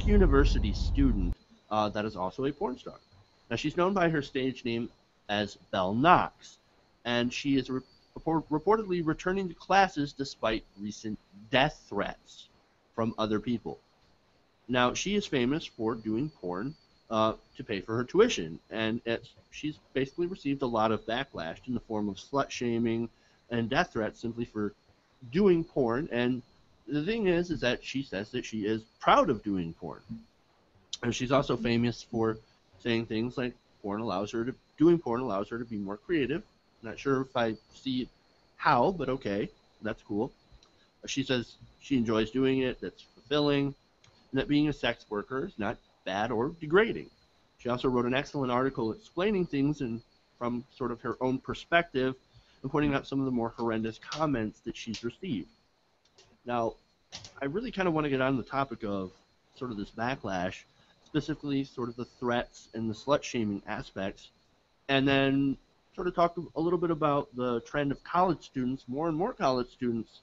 university student that is also a porn star. Now, she's known by her stage name as Belle Knox, and she is reportedly returning to classes despite recent death threats from other people. Now, she is famous for doing porn to pay for her tuition, and she's basically received a lot of backlash in the form of slut-shaming and death threats simply for doing porn. And the thing is that she says that she is proud of doing porn. And she's also famous for saying things like doing porn allows her to be more creative. Not sure if I see how, but okay, that's cool. She says she enjoys doing it, that's fulfilling, and that being a sex worker is not bad or degrading. She also wrote an excellent article explaining things from sort of her own perspective and pointing out some of the more horrendous comments that she's received. Now, I really kind of want to get on the topic of sort of this backlash, specifically sort of the threats and the slut-shaming aspects, and then sort of talk a little bit about the trend of college students, more and more college students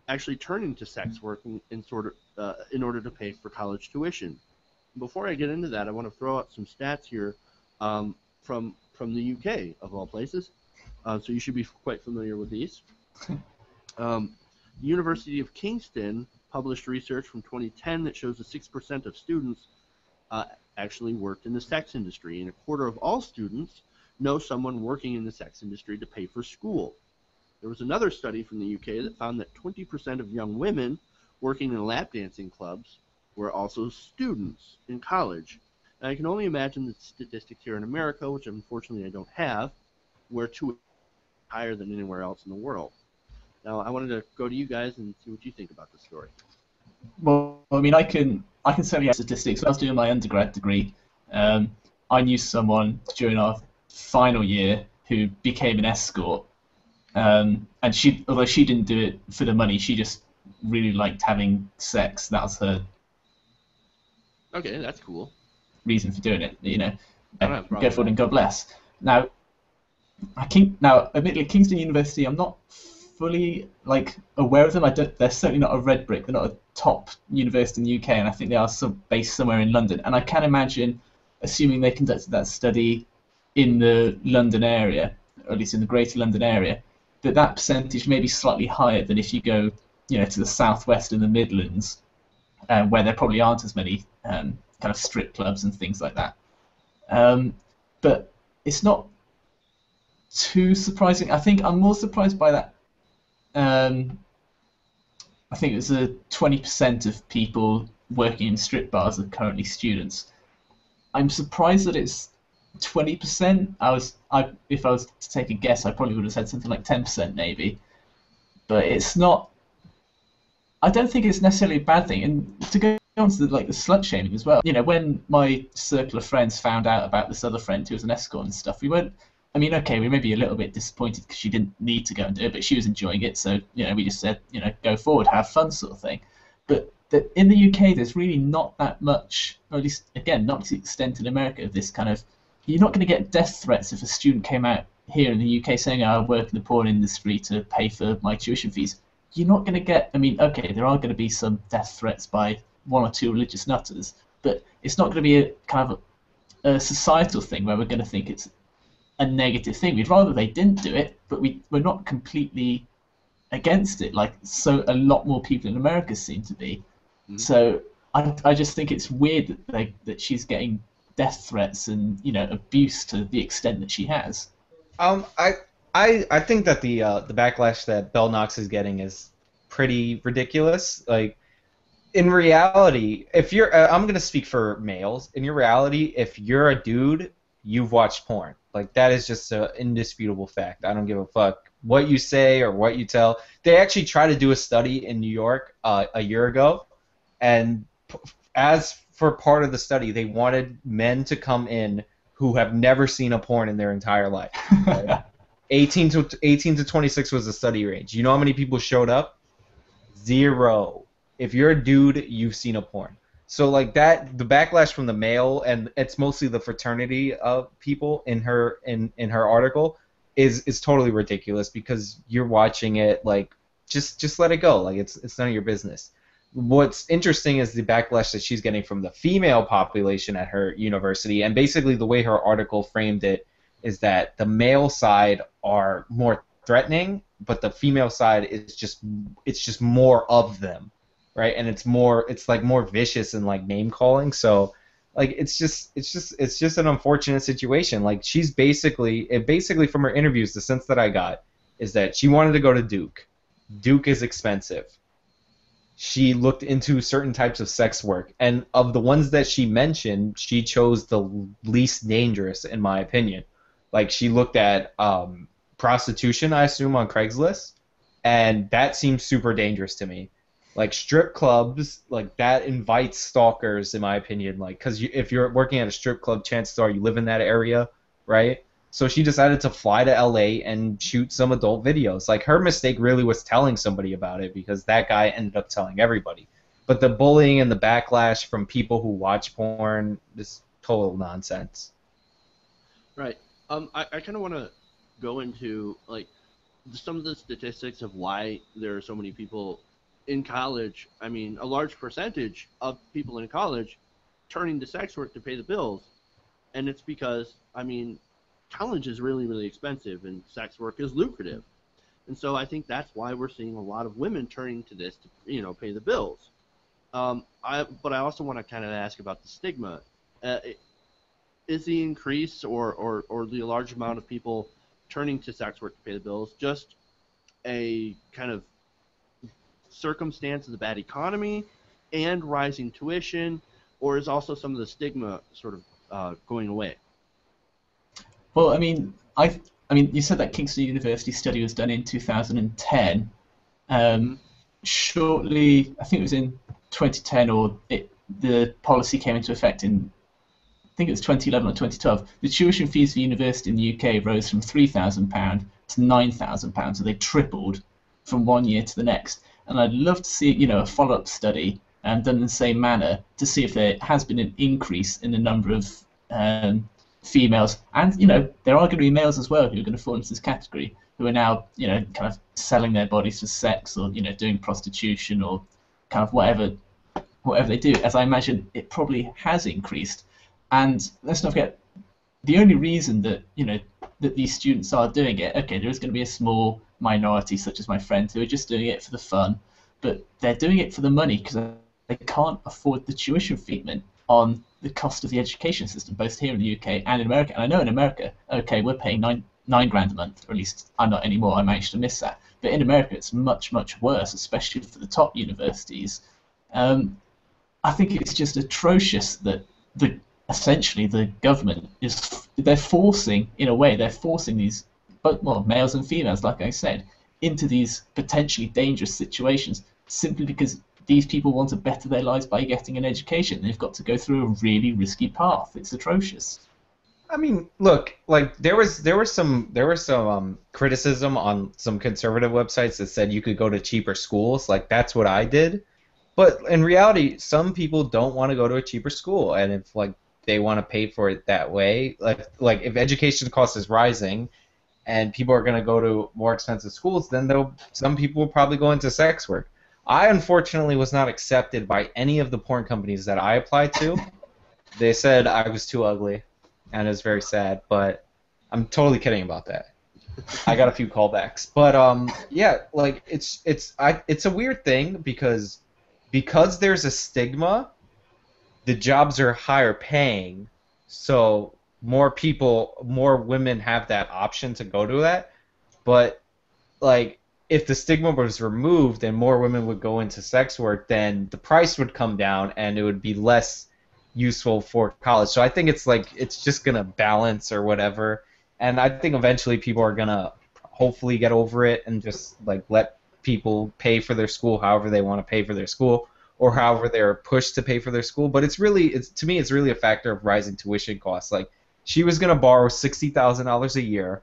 actually turning to sex work in order to pay for college tuition. Before I get into that, I want to throw out some stats here from the UK, of all places. So you should be quite familiar with these. The University of Kingston published research from 2010 that shows that 6% of students actually worked in the sex industry, and a quarter of all students know someone working in the sex industry to pay for school. There was another study from the UK that found that 20% of young women working in lap dancing clubs were also students in college. And I can only imagine the statistics here in America, which unfortunately I don't have, where tuition is higher than anywhere else in the world. Now, I wanted to go to you guys and see what you think about this story. Well, I mean, I can certainly have statistics. When I was doing my undergrad degree, I knew someone during our final year who became an escort, and although she didn't do it for the money, she just really liked having sex. That was her. Okay, that's cool. Reason for doing it, you know. Go for it and God bless. Now, admittedly, Kingston University, I'm not fully aware of them. They're certainly not a red brick. They're not a top university in the UK, and I think they are based somewhere in London. And I can imagine, assuming they conducted that study in the London area, or at least in the Greater London area, that percentage may be slightly higher than if you go, to the southwest and the Midlands, where there probably aren't as many kind of strip clubs and things like that. But it's not too surprising. I think I'm more surprised by that. I think it's 20% of people working in strip bars are currently students. I'm surprised that it's 20%. If I was to take a guess, I probably would have said something like 10% maybe. But it's not. I don't think it's necessarily a bad thing. And to go on to the slut shaming as well. When my circle of friends found out about this other friend who was an escort and stuff, we weren't. I mean, okay, we may be a little bit disappointed because she didn't need to go and do it, but she was enjoying it, so we just said, go forward, have fun, sort of thing. But in the UK, there's really not that much, or at least again, not to the extent in America, of this kind of. You're not going to get death threats if a student came out here in the UK saying, "I work in the porn industry to pay for my tuition fees." You're not going to get. I mean, okay, there are going to be some death threats by one or two religious nutters, but it's not going to be a kind of a societal thing where we're going to think it's a negative thing. We'd rather they didn't do it, but we're not completely against it, like a lot more people in America seem to be. Mm-hmm. So I just think it's weird that she's getting death threats and abuse to the extent that she has. I think that the backlash that Belle Knox is getting is pretty ridiculous. Like, in reality, if you're I'm gonna speak for males. In your reality, if you're a dude, you've watched porn. Like, that is just an indisputable fact. I don't give a fuck what you say or what you tell. They actually tried to do a study in New York a year ago, and as for part of the study, they wanted men to come in who have never seen a porn in their entire life. 18 to 26 was the study range. You know how many people showed up? 0. If you're a dude, you've seen a porn. So like that, the backlash from the male, and it's mostly the fraternity of people in her article, is totally ridiculous because you're watching it like just let it go, like it's none of your business. what's interesting is the backlash that she's getting from the female population at her university, and basically the way her article framed it is that the male side are more threatening, but the female side is just more of them, right? And it's like more vicious and like name calling. So like it's just an unfortunate situation. Like she's basically from her interviews, the sense that I got is that she wanted to go to Duke. Duke is expensive. She looked into certain types of sex work, and of the ones that she mentioned, she chose the least dangerous, in my opinion. Like, she looked at prostitution, I assume, on Craigslist, and that seems super dangerous to me. Like, strip clubs, like, that invites stalkers, in my opinion. Like, because if you're working at a strip club, chances are you live in that area, right? So she decided to fly to LA and shoot some adult videos. Like, her mistake really was telling somebody about it, because that guy ended up telling everybody. But the bullying and the backlash from people who watch porn is total nonsense. Right. I kind of want to go into like some of the statistics of why there are so many people in college. I mean, a large percentage of people in college turning to sex work to pay the bills, and it's because, I mean, college is really, really expensive, and sex work is lucrative. And so I think that's why we're seeing a lot of women turning to this to, pay the bills. But I also want to kind of ask about the stigma. Is the increase or the large amount of people turning to sex work to pay the bills just a kind of circumstance of the bad economy and rising tuition, or is also some of the stigma sort of going away? Well, I mean, you said that Kingston University study was done in 2010. Shortly, I think it was in 2010, or the policy came into effect in, I think it was 2011 or 2012. The tuition fees for university in the UK rose from £3,000 to £9,000, so they tripled from one year to the next. And I'd love to see, a follow-up study done in the same manner to see if there has been an increase in the number of females, and there are going to be males as well who are going to fall into this category, who are now kind of selling their bodies for sex, or doing prostitution, or kind of whatever they do. As I imagine, it probably has increased. And let's not forget, the only reason that that these students are doing it, okay, there is going to be a small minority, such as my friends, who are just doing it for the fun, but they're doing it for the money because they can't afford the tuition treatment on the cost of the education system, both here in the UK and in America. And I know in America, okay, we're paying nine grand a month, or at least I'm not anymore. I managed to miss that. But in America, it's much, much worse, especially for the top universities. I think it's just atrocious that essentially the government they're forcing these, males and females, like I said, into these potentially dangerous situations simply because these people want to better their lives by getting an education. They've got to go through a really risky path. It's atrocious. I mean, look, like there was some criticism on some conservative websites that said you could go to cheaper schools. Like, that's what I did. But in reality, some people don't want to go to a cheaper school, and if they want to pay for it that way, like if education cost is rising and people are going to go to more expensive schools, then some people will probably go into sex work. I unfortunately was not accepted by any of the porn companies that I applied to. They said I was too ugly, and it was very sad, but I'm totally kidding about that. I got a few callbacks. But yeah, like it's a weird thing because there's a stigma, the jobs are higher paying, so more women have that option to go to that. But like, if the stigma was removed and more women would go into sex work, then the price would come down and it would be less useful for college. So I think it's just gonna balance or whatever. And I think eventually people are gonna hopefully get over it and just let people pay for their school however they want to pay for their school, or however they're pushed to pay for their school. But to me it's really a factor of rising tuition costs. Like, she was gonna borrow $60,000 a year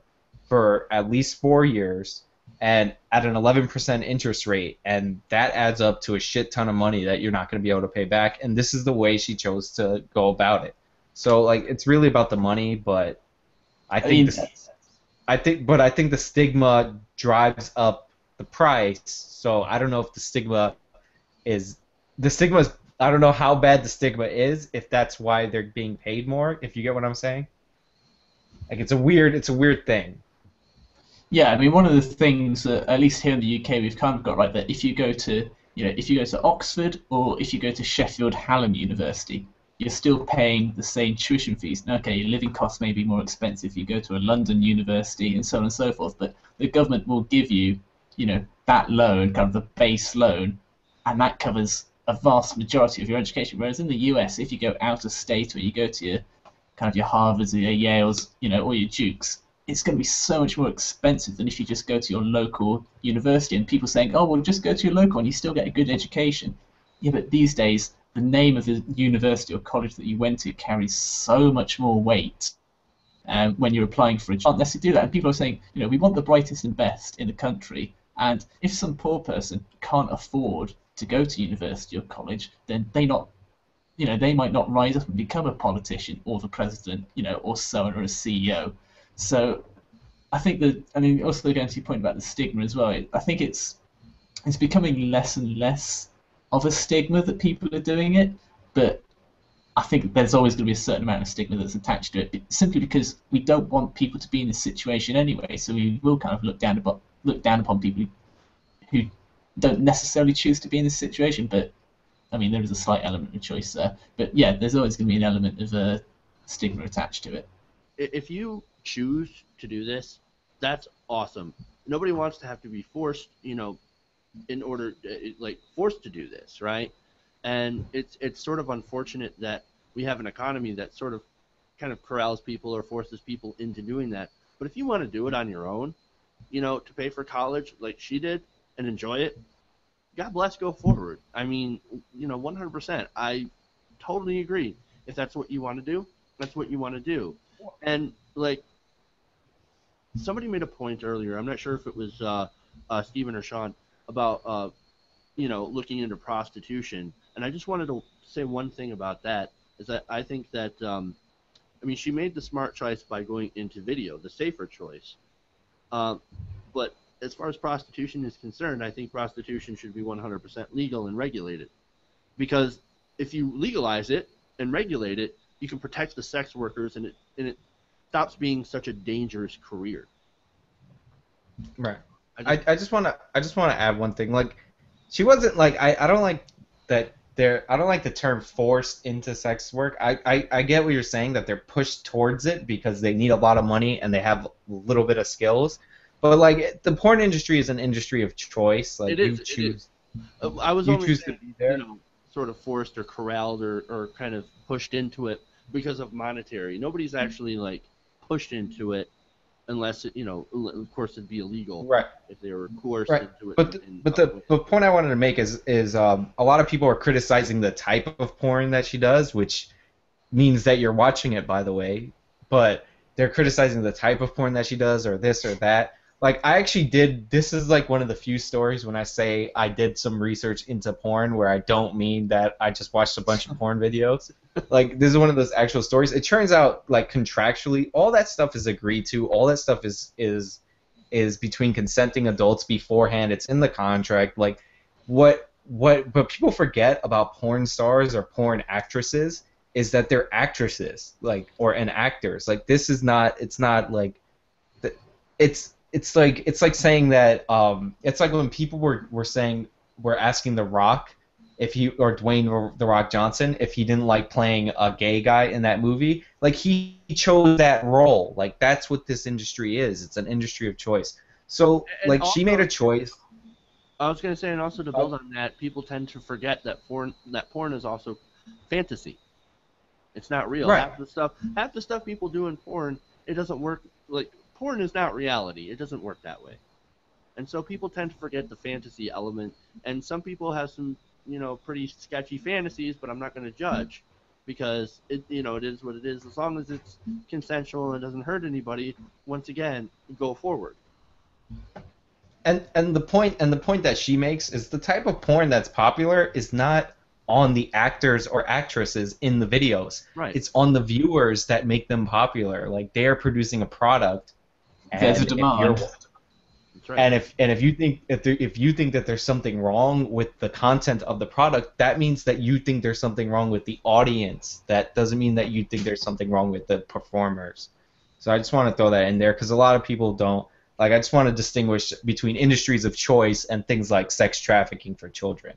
for at least 4 years, and at an 11% interest rate, and that adds up to a shit ton of money that you're not going to be able to pay back. And this is the way she chose to go about it. So it's really about the money, but I think the stigma drives up the price. So I don't know if the stigma is the stigma's, I don't know how bad the stigma is if that's why they're being paid more. If you get what I'm saying, like it's a weird thing. Yeah, I mean, one of the things that, at least here in the UK, we've kind of got right that if you go to, if you go to Oxford or if you go to Sheffield Hallam University, you're still paying the same tuition fees. Now, okay, your living costs may be more expensive if you go to a London university and so on and so forth, but the government will give you, that loan, kind of the base loan, and that covers a vast majority of your education. Whereas in the US, if you go out of state or you go to your kind of your Harvards or your Yales, or your Dukes, it's going to be so much more expensive than if you just go to your local university. And people saying, oh, well, just go to your local and you still get a good education. Yeah, but these days, the name of the university or college that you went to carries so much more weight when you're applying for a job. Unless you do that, and people are saying, we want the brightest and best in the country. And if some poor person can't afford to go to university or college, then they might not rise up and become a politician or the president, or so on, or a CEO. So I think that, also going to your point about the stigma as well, I think it's becoming less and less of a stigma that people are doing it, but I think there's always going to be a certain amount of stigma that's attached to it, simply because we don't want people to be in this situation anyway, so we will kind of look down upon people who don't necessarily choose to be in this situation, but there is a slight element of choice there. But yeah, there's always going to be an element of stigma attached to it. If you choose to do this, that's awesome. Nobody wants to have to be forced, in order, forced to do this, right? And it's sort of unfortunate that we have an economy that sort of kind of corrals people or forces people into doing that. But if you want to do it on your own, to pay for college like she did and enjoy it, God bless, go forward. 100%. I totally agree. If that's what you want to do, that's what you want to do. And somebody made a point earlier. I'm not sure if it was Stephen or Sean about looking into prostitution. And I just wanted to say one thing about that is that I think that she made the smart choice by going into video, the safer choice. But as far as prostitution is concerned, I think prostitution should be 100% legal and regulated. Because if you legalize it and regulate it, you can protect the sex workers, and it stops being such a dangerous career. Right. I just want to add one thing. She wasn't I don't like that I don't like the term forced into sex work. I get what you're saying, that they're pushed towards it because they need a lot of money and they have a little bit of skills. But the porn industry is an industry of choice. It is. Choose. I was only saying, to be there. Sort of forced or corralled or kind of pushed into it because of monetary. Nobody's actually pushed into it unless it, of course it'd be illegal. Right. If they were coerced right. into it. But the point I wanted to make is a lot of people are criticizing the type of porn that she does, which means that you're watching it, by the way. But they're criticizing the type of porn that she does, or this or that. I actually did. This is one of the few stories when I say I did some research into porn, where I don't mean that I just watched a bunch of porn videos. This is one of those actual stories. It turns out, contractually, all that stuff is agreed to. All that stuff is between consenting adults beforehand. It's in the contract. But people forget about porn stars or porn actresses is that they're actresses, and actors. This is not. It's not It's like saying that it's like when people were asking The Rock or Dwayne The Rock Johnson if he didn't like playing a gay guy in that movie. He chose that role. That's what this industry is. It's an industry of choice. So also, she made a choice. I was gonna say, and also to build on that, people tend to forget that porn is also fantasy. It's not real. Right. Half the stuff people do in porn, it doesn't work. Porn is not reality. It doesn't work that way. And so people tend to forget the fantasy element. And some people have some, pretty sketchy fantasies, but I'm not going to judge because it is what it is. As long as it's consensual and doesn't hurt anybody, once again, go forward. And the point that she makes is the type of porn that's popular is not on the actors or actresses in the videos. Right. It's on the viewers that make them popular. They are producing a product. There's a demand. That's That's right. And if you think that there's something wrong with the content of the product, that means that you think there's something wrong with the audience. That doesn't mean that you think there's something wrong with the performers. So I just want to throw that in there because a lot of people don't like. I just want to distinguish between industries of choice and things like sex trafficking for children.